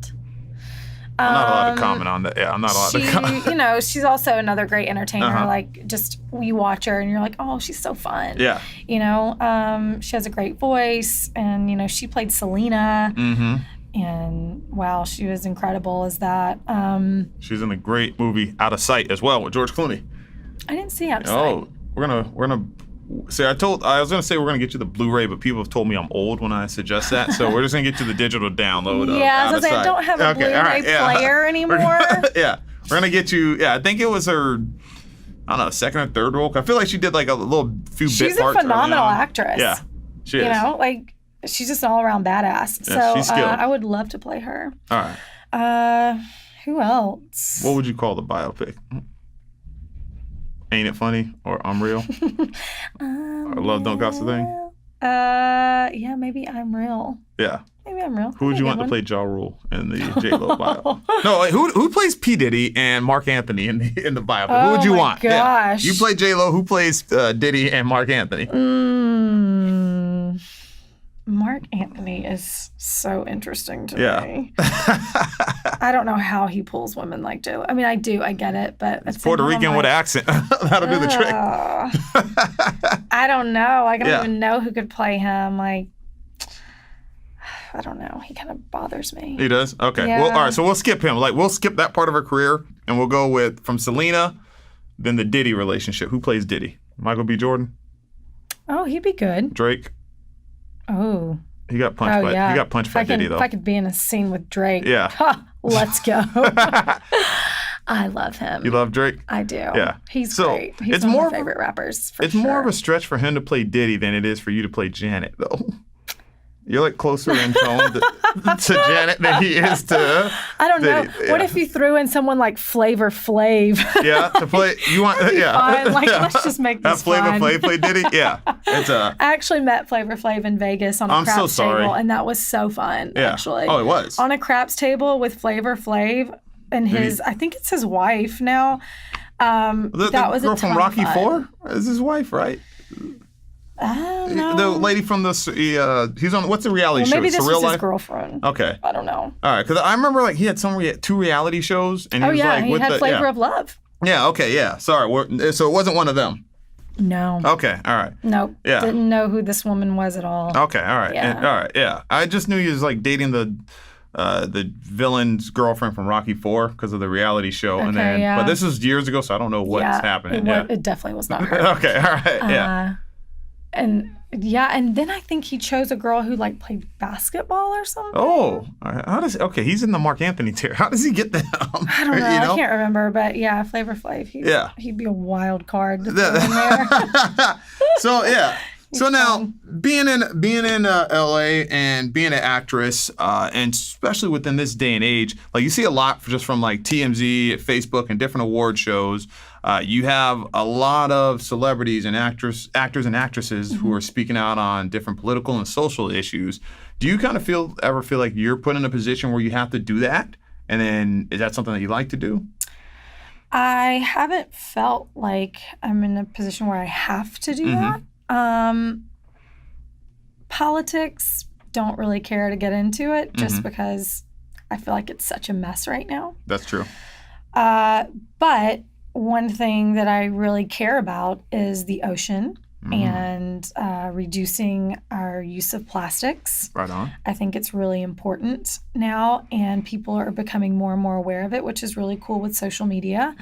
A: I'm not allowed to comment on that. Yeah, I'm not allowed to comment.
B: She's also another great entertainer. Like, just you watch her and you're like, oh, she's so fun.
A: Yeah.
B: She has a great voice, and she played Selena. Mm-hmm. And wow, she was incredible as that.
A: She's in a great movie, Out of Sight, as well, with George Clooney.
B: I didn't see Out of Sight.
A: Oh, we're gonna. See, I was gonna say we're gonna get you the Blu-ray, but people have told me I'm old when I suggest that, so we're just gonna get you the digital download.
B: Yeah, I don't have a Blu-ray player anymore.
A: We're gonna get you. Yeah, I think it was her. I don't know, second or third role. I feel like she did like a few bit parts.
B: She's a phenomenal actress.
A: Yeah, she is.
B: She's just an all-around badass.
A: Yeah,
B: so
A: she's skilled.
B: I would love to play her.
A: All right.
B: Who else?
A: What would you call the biopic? Ain't It Funny or I'm Real? Or Love Don't Cost a Thing?
B: Yeah, maybe I'm Real.
A: Yeah.
B: Maybe I'm Real.
A: Who would you want to play Ja Rule in the J-Lo bio? No, who plays P. Diddy and Mark Anthony in the biopic? Who would you want?
B: Gosh.
A: Yeah. You play J-Lo. Who plays Diddy and Mark Anthony?
B: Mark Anthony is so interesting to me. I don't know how he pulls women like J-Lo. I mean, I do. I get it, but
A: it's Puerto Rican with an accent. That'll do the trick.
B: I don't know. I don't even know who could play him. Like, I don't know. He kind of bothers me.
A: He does? Okay.
B: Yeah.
A: Well, all right. So we'll skip him. Like, we'll skip that part of her career, and we'll go with from Selena, then the Diddy relationship. Who plays Diddy? Michael B. Jordan?
B: Oh, he'd be good.
A: Drake?
B: Oh.
A: He got punched by Diddy, though.
B: If I could be in a scene with Drake.
A: Yeah.
B: Let's go. I love him.
A: You love Drake?
B: I do.
A: Yeah.
B: He's great. He's one of my favorite rappers, for sure.
A: It's more of a stretch for him to play Diddy than it is for you to play Janet, though. You're like closer in tone to Janet than he is to.
B: I don't know. Yeah. What if you threw in someone like Flavor Flav?
A: Yeah, to play. You want? Yeah.
B: Fine. Like, let's just make this fun.
A: Flavor Flav play Diddy. Yeah, it's
B: I actually met Flavor Flav in Vegas on a craps table, and that was so fun. Yeah. Actually.
A: Oh, it was
B: on a craps table with Flavor Flav and his. I think it's his wife now. That was
A: girl
B: a ton
A: from Rocky
B: of fun.
A: IV is his wife, right?
B: I don't know.
A: The lady from the he's on what's the reality show?
B: Maybe this
A: Surreal
B: was
A: Life?
B: his girlfriend.
A: Okay.
B: I don't know.
A: All right, because I remember like he had two reality shows, and he was like
B: he
A: with
B: had Flavor of Love.
A: Yeah. Okay. Yeah. Sorry. So it wasn't one of them.
B: No.
A: Okay. All right.
B: Nope. Yeah. Didn't know who this woman was at all.
A: Okay. All right.
B: Yeah.
A: All right. Yeah. I just knew he was like dating the villain's girlfriend from Rocky IV because of the reality show,
B: okay,
A: and then
B: yeah.
A: but this was years ago, so I don't know what's happening.
B: It definitely was not her.
A: Okay. All right. Yeah.
B: And then I think he chose a girl who like played basketball or something.
A: Oh, he's in the Mark Anthony tier. How does he get that?
B: I don't know. I can't remember, but yeah, Flavor Flav. He'd be a wild card to throw in there.
A: So yeah, So now, being in LA and being an actress, and especially within this day and age, like you see a lot just from like TMZ, Facebook, and different award shows. You have a lot of celebrities and actors and actresses who are speaking out on different political and social issues. Do you kind of ever feel like you're put in a position where you have to do that? And then is that something that you like to do?
B: I haven't felt like I'm in a position where I have to do that. Politics, don't really care to get into it just because I feel like it's such a mess right now.
A: That's true.
B: But one thing that I really care about is the ocean and reducing our use of plastics.
A: Right on.
B: I think it's really important now, and people are becoming more and more aware of it, which is really cool with social media.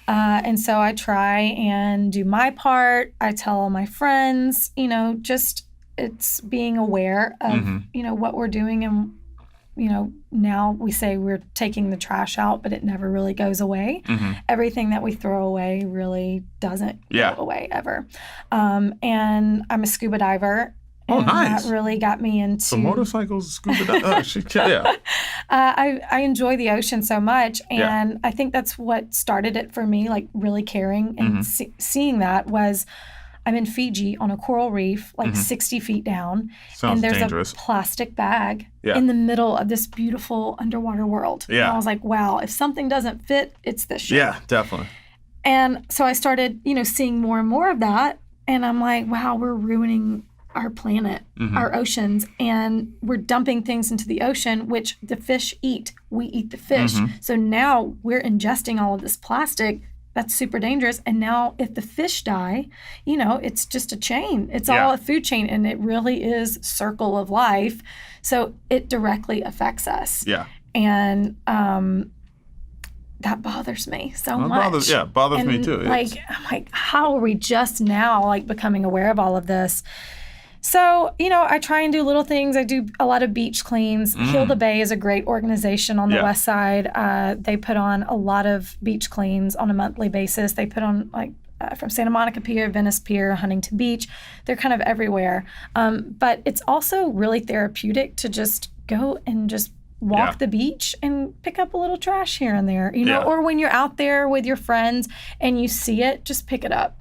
B: And so I try and do my part. I tell all my friends, just it's being aware of, what we're doing. And, now we say we're taking the trash out, but it never really goes away. Everything that we throw away really doesn't go away ever. And I'm a scuba diver. And
A: nice.
B: That really got me into...
A: So motorcycles, scuba diving.
B: I enjoy the ocean so much. And I think that's what started it for me, like really caring and seeing that was... I'm in Fiji on a coral reef, like 60 feet down.
A: Sounds
B: and there's
A: dangerous.
B: a plastic bag in the middle of this beautiful underwater world. And I was like, wow, if something doesn't fit, it's this shit.
A: Yeah, definitely.
B: And so I started, seeing more and more of that. And I'm like, wow, we're ruining our planet, our oceans, and we're dumping things into the ocean, which the fish eat. We eat the fish. So now we're ingesting all of this plastic. That's super dangerous. And now if the fish die, it's just a chain. It's all a food chain, and it really is circle of life. So it directly affects us. Yeah. And that bothers me so much.
A: Bothers me too.
B: I'm like, how are we just now becoming aware of all of this? So, I try and do little things. I do a lot of beach cleans. Heal the Bay is a great organization on the west side. They put on a lot of beach cleans on a monthly basis. They put on from Santa Monica Pier, Venice Pier, Huntington Beach. They're kind of everywhere. But it's also really therapeutic to just go and just walk the beach and pick up a little trash here and there, or when you're out there with your friends and you see it, just pick it up.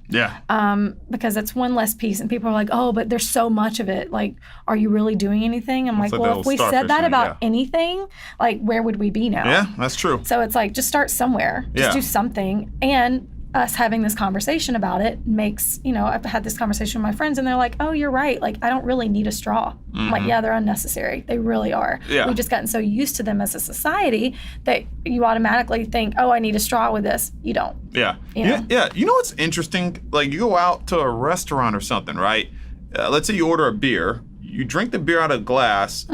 B: Because that's one less piece. And people are like, oh, but there's so much of it. Like, are you really doing anything? I'm like, well, if we said that about anything, where would we be now?
A: Yeah, that's true.
B: So it's like, just start somewhere. Just do something. And us having this conversation about it makes, I've had this conversation with my friends and they're like, oh, you're right. I don't really need a straw. I'm like, yeah, they're unnecessary. They really are. We've just gotten so used to them as a society that you automatically think, oh, I need a straw with this. You don't.
A: Yeah. Yeah. You know what's interesting? You go out to a restaurant or something, right? Let's say you order a beer. You drink the beer out of a glass,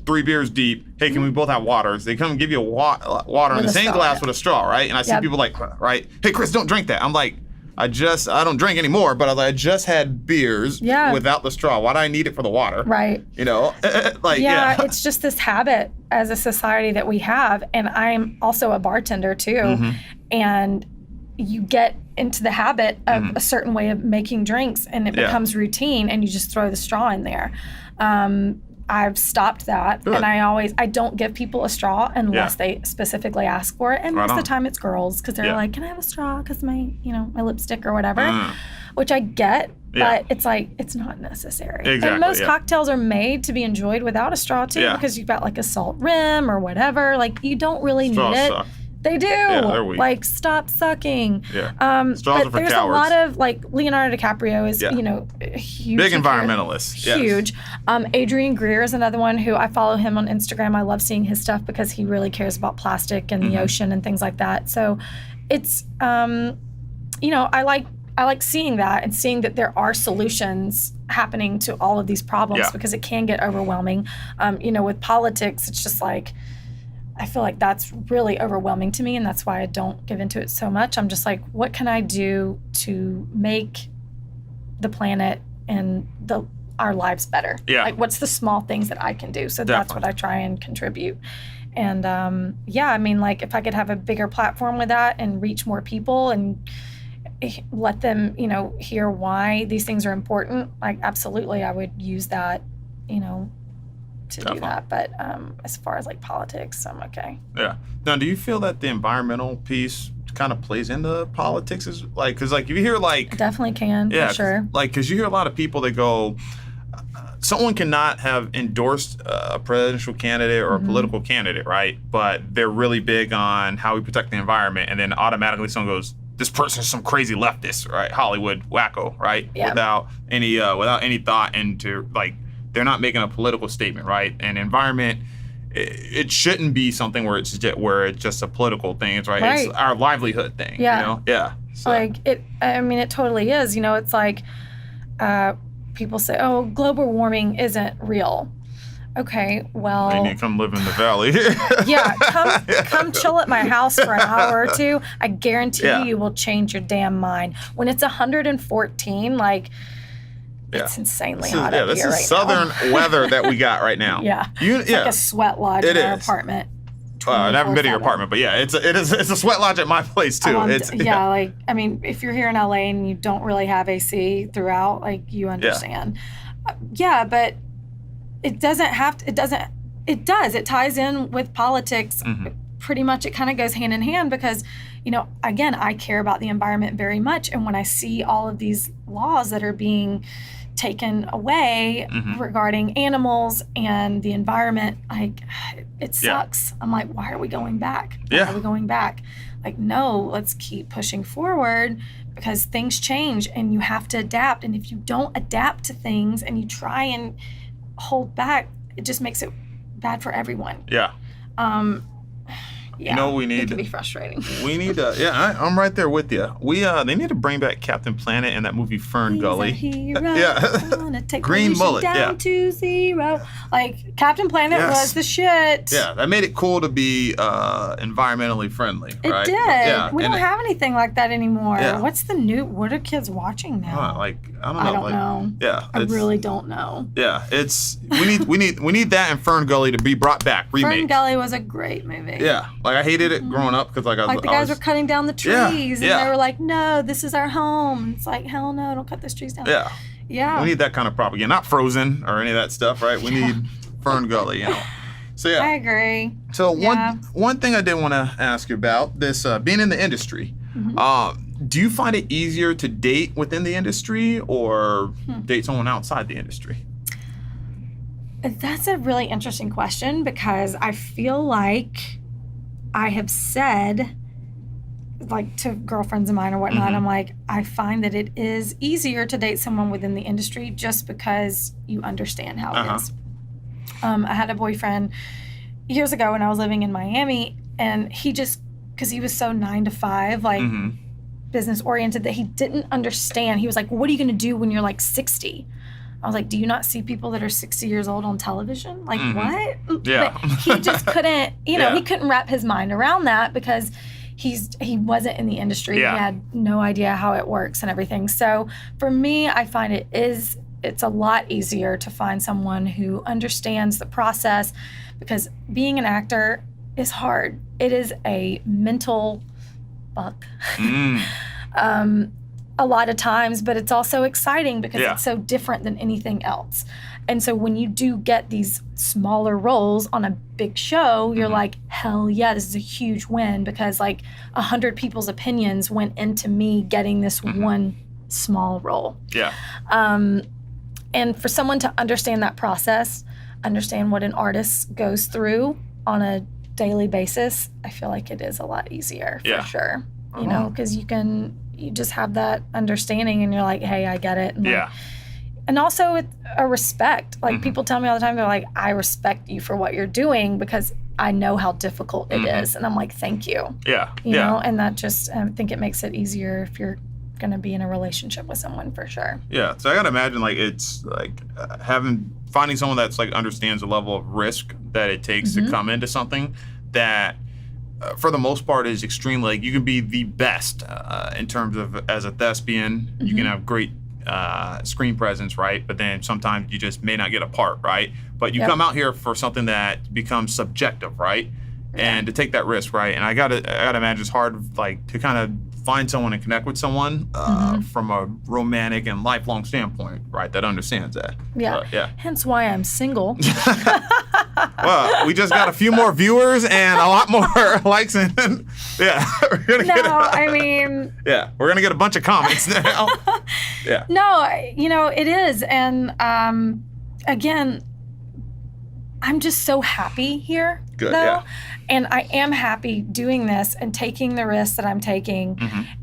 A: 3 beers deep. Hey, can we both have waters? They come and give you a water in the same glass with a straw, right? And I see people right? Hey, Chris, don't drink that. I'm like, I don't drink anymore, but I just had beers without the straw. Why do I need it for the water? Right.
B: It's just this habit as a society that we have. And I'm also a bartender too. And you get into the habit of a certain way of making drinks and it becomes routine and you just throw the straw in there. I've stopped that. Good. And I don't give people a straw unless they specifically ask for it. And most of the time it's girls because they're like, can I have a straw? Because my lipstick or whatever, which I get, but it's it's not necessary. Exactly, and most cocktails are made to be enjoyed without a straw too because you've got a salt rim or whatever. You don't really need it. Suck. They do. Yeah, they're weak. Stop sucking. Yeah. Straws are for there's cowards. A lot of Leonardo DiCaprio is huge.
A: Big environmentalist.
B: Huge. Yes. Adrian Greer is another one who I follow him on Instagram. I love seeing his stuff because he really cares about plastic and the ocean and things like that. So it's I like seeing that and seeing that there are solutions happening to all of these problems because it can get overwhelming. With politics, it's just I feel like that's really overwhelming to me, and that's why I don't give into it so much. I'm just like, what can I do to make the planet and our lives better? Yeah. What's the small things that I can do? So that's what I try and contribute. And if I could have a bigger platform with that and reach more people and let them, hear why these things are important, like absolutely I would use that, to do that. But as far as like politics, I'm okay.
A: Yeah. Now, do you feel that the environmental piece kind of plays into politics? Is like, because like if you hear like,
B: it definitely can.
A: Yeah,
B: for sure.
A: Like, because you hear a lot of people that go, someone cannot have endorsed a presidential candidate or a political candidate, right? But they're really big on how we protect the environment, and then automatically someone goes, this person is some crazy leftist, right? Hollywood wacko, right?
B: Yeah.
A: Without any thought into, like, they're not making a political statement, right? And environment, it shouldn't be something where it's just a political thing. It's right. It's our livelihood thing.
B: Yeah.
A: Yeah. So.
B: Like it. I mean, it totally is. It's like people say, "Oh, global warming isn't real." Okay, well,
A: you need to come live in the valley.
B: Yeah, come chill at my house for an hour or two. I guarantee you will change your damn mind. When it's 114, like. It's insanely hot up here right now.
A: This is southern weather that we got right now.
B: Yeah. It's like a sweat lodge in our apartment.
A: I haven't been to your apartment, but yeah, it's a sweat lodge at my place too.
B: Like, I mean, if you're here in LA and you don't really have AC throughout, like, you understand. But it doesn't have to, it does. It ties in with politics. Pretty much it kind of goes hand in hand because, again, I care about the environment very much. And when I see all of these laws that are being taken away regarding animals and the environment, like, it sucks. I'm like, why are we going back? Why are we going back? Like, no, let's keep pushing forward because things change and you have to adapt. And if you don't adapt to things and you try and hold back, it just makes it bad for everyone.
A: Yeah. We need.
B: It can be frustrating.
A: We need to. Yeah, I'm right there with you. They need to bring back Captain Planet and that movie Fern Gully.
B: Take
A: Green Mullet.
B: Down to zero. Like Captain Planet was the shit.
A: Yeah, that made it cool to be environmentally friendly.
B: It did.
A: Yeah,
B: we don't have anything like that anymore.
A: Yeah.
B: What's the new? What are kids watching now?
A: I don't know. Yeah,
B: I really don't know.
A: Yeah, we need that and Fern Gully to be brought back. Remake.
B: Fern Gully was a great movie.
A: Yeah. Like, I hated it growing up because,
B: the guys were cutting down the trees and they were like, no, this is our home. And it's like, hell no, don't cut those trees down.
A: Yeah.
B: Yeah.
A: We need that kind of propaganda. Not Frozen or any of that stuff, right? We need Fern Gully, So, yeah.
B: I agree.
A: So, one thing I did want to ask you about, this being in the industry, do you find it easier to date within the industry or date someone outside the industry?
B: That's a really interesting question because I feel like I have said, like, to girlfriends of mine or whatnot, I'm like, I find that it is easier to date someone within the industry just because you understand how it is. I had a boyfriend years ago when I was living in Miami, and he just, because he was so 9 to 5, like, business oriented, that he didn't understand. He was like, what are you going to do when you're like 60? I was like, do you not see people that are 60 years old on television? Like, what?
A: Yeah.
B: But he just couldn't, he couldn't wrap his mind around that because he wasn't in the industry.
A: Yeah.
B: He had no idea how it works and everything. So for me, I find it's a lot easier to find someone who understands the process because being an actor is hard. It is a mental fuck. A lot of times, but it's also exciting because it's so different than anything else. And so when you do get these smaller roles on a big show, you're like, hell yeah, this is a huge win because like 100 people's opinions went into me getting this one small role.
A: Yeah.
B: And for someone to understand that process, understand what an artist goes through on a daily basis, I feel like it is a lot easier for sure. You know, because you just have that understanding and you're like, hey, I get it. And like, and also it's a respect. Like people tell me all the time, they're like, I respect you for what you're doing because I know how difficult it is. And I'm like, thank you.
A: Yeah.
B: You know, and that just, I think it makes it easier if you're going to be in a relationship with someone for sure.
A: Yeah. So I got to imagine like it's like finding someone that's like understands the level of risk that it takes to come into something that for the most part is extremely, like you can be the best in terms of as a thespian, you can have great screen presence, right? But then sometimes you just may not get a part, right? But you come out here for something that becomes subjective, right? And to take that risk, right? And I gotta imagine it's hard, like to kind of find someone and connect with someone from a romantic and lifelong standpoint, right, that understands that.
B: Yeah.
A: Yeah.
B: Hence why I'm single.
A: Well, we just got a few more viewers and a lot more likes, and yeah, we're gonna get a bunch of comments now. Yeah.
B: No, it is, and again, I'm just so happy here.
A: Good,
B: though,
A: yeah.
B: And I am happy doing this and taking the risks that I'm taking,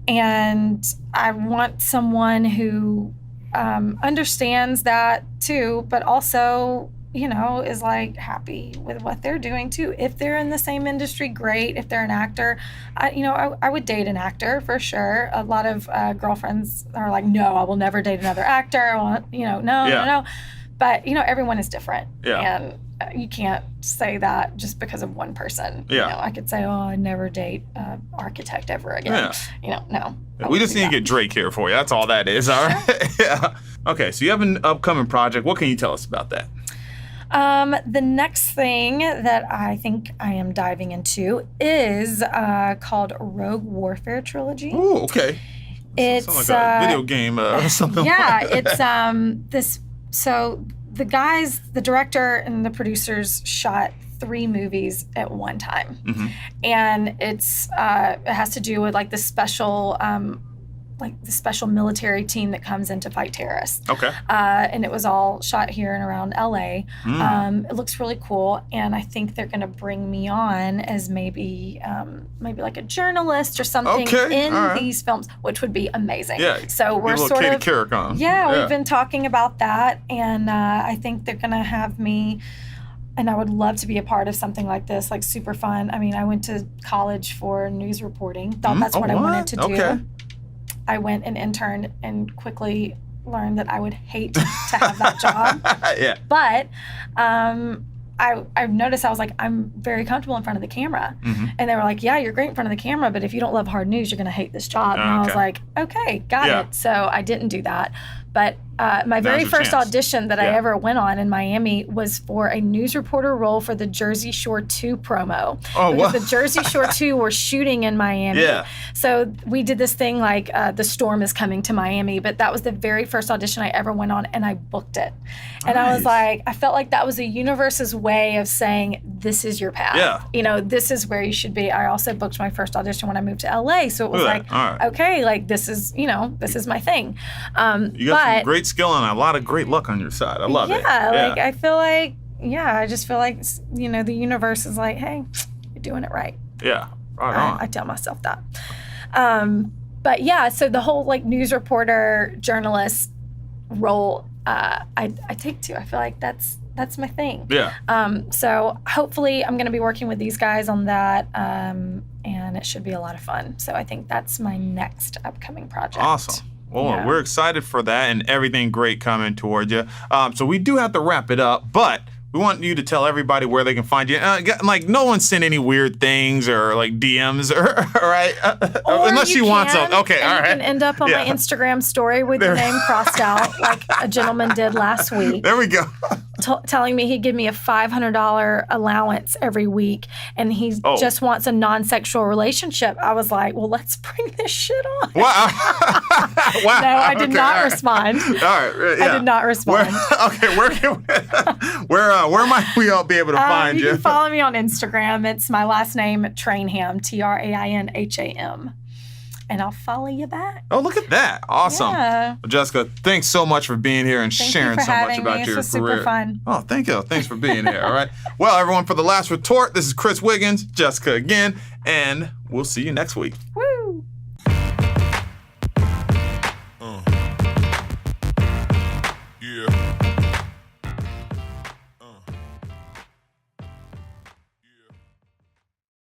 B: and I want someone who understands that too, but also, is like happy with what they're doing too. If they're in the same industry, great. If they're an actor, I would date an actor for sure. A lot of girlfriends are like, no, I will never date another actor. I want, no. But, everyone is different.
A: Yeah.
B: And you can't say that just because of one person.
A: Yeah.
B: I could say, I never date an architect ever again.
A: Yeah.
B: No.
A: We just need to get Drake here for you. That's all that is. All right. Yeah. Okay. So you have an upcoming project. What can you tell us about that?
B: The next thing that I think I am diving into is called Rogue Warfare Trilogy.
A: Ooh, okay.
B: It's
A: sounds like a video game or something.
B: Yeah, it's this. So the guys, the director and the producers shot 3 movies at one time, and it has to do with like the special military team that comes in to fight terrorists.
A: Okay.
B: And it was all shot here and around LA. It looks really cool, and I think they're going to bring me on as maybe like a journalist or something in these films, which would be amazing.
A: Yeah.
B: So we're
A: sort of Katie Couric on.
B: Yeah, we've been talking about that, and I think they're going to have me. And I would love to be a part of something like this, like super fun. I mean, I went to college for news reporting. Thought that's what I wanted to do.
A: Okay.
B: I went and interned and quickly learned that I would hate to have that job.
A: Yeah.
B: But I've noticed, I was like, I'm very comfortable in front of the camera. And they were like, yeah, you're great in front of the camera, but if you don't love hard news, you're going to hate this job. And I was like, okay, got it. So I didn't do that. But my very first audition that I ever went on in Miami was for a news reporter role for the Jersey Shore 2 promo. Because the Jersey Shore 2 were shooting in Miami.
A: Yeah.
B: So we did this thing like The Storm is Coming to Miami, but that was the very first audition I ever went on, and I booked it. And I was like, I felt like that was the universe's way of saying, this is your path.
A: Yeah.
B: This is where you should be. I also booked my first audition when I moved to LA. So it was like, okay, like this is my thing.
A: You got some great skill and a lot of great luck on your side. I love it.
B: Yeah, like I feel like, I just feel like, the universe is like, hey, you're doing it right.
A: Yeah, right on.
B: I tell myself that. But yeah, so the whole like news reporter, journalist role, I take to. I feel like that's my thing.
A: Yeah.
B: So hopefully I'm going to be working with these guys on that, and it should be a lot of fun. So I think that's my next upcoming project.
A: Awesome. Well, we're excited for that and everything great coming towards you. So we do have to wrap it up, but we want you to tell everybody where they can find you. Like, no one sent any weird things or like DMs, right? Unless she wants them. Okay, all right.
B: You can end up on my Instagram story with your name crossed out, like a gentleman did last week.
A: There we go.
B: Telling me he'd give me a $500 allowance every week, and he just wants a non-sexual relationship. I was like, well, let's bring this shit on.
A: Wow. Wow.
B: No, I did not respond.
A: All right. Yeah.
B: I did not respond.
A: Where might we all be able to find you?
B: You can follow me on Instagram. It's my last name, Trainham, Trainham. And I'll follow you back.
A: Oh, look at that. Awesome.
B: Yeah.
A: Well, Jessica, thanks so much for being here and sharing so much about your career.
B: This was super fun.
A: Oh, thank you. Thanks for being here. All right. Well, everyone, for The Last Retort, this is Chris Wiggins, Jessica again, and we'll see you next week.
B: Woo!